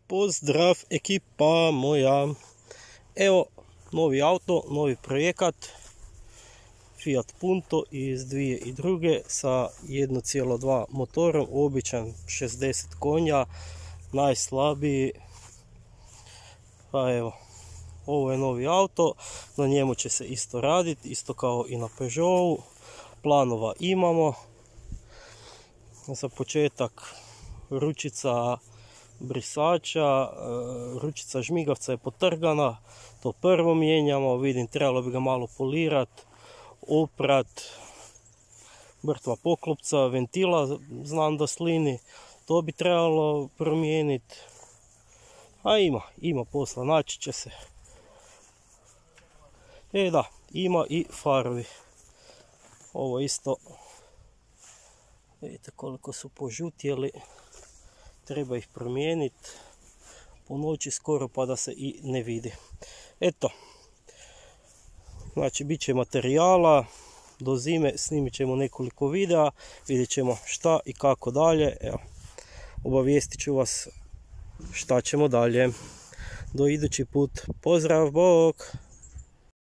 Pozdrav ekipa moja. Evo novi auto, novi projekat Fiat Punto iz 2002 sa 1.2 motorom, običan 60 konja, najslabiji. Pa evo, ovo je novi auto, na njemu će se isto raditi, isto kao i na Peugeotu. Planova imamo. Za početak ručica brisača, ručica žmigavca je potrgana, to prvo mijenjamo, vidim trebalo bi ga malo polirati, oprat, mrtva poklopca, ventila znam da slini, to bi trebalo promijeniti, a ima posla, naći će se. Da, ima i farovi, ovo isto, vidite koliko su požutjeli. Treba ih promijeniti po noći skoro pa da se i ne vidi. Eto, znači bit će materijala, do zime snimit ćemo nekoliko videa, vidjet ćemo šta i kako dalje. Evo, obavijestit ću vas šta ćemo dalje. Do idući put, pozdrav, bok!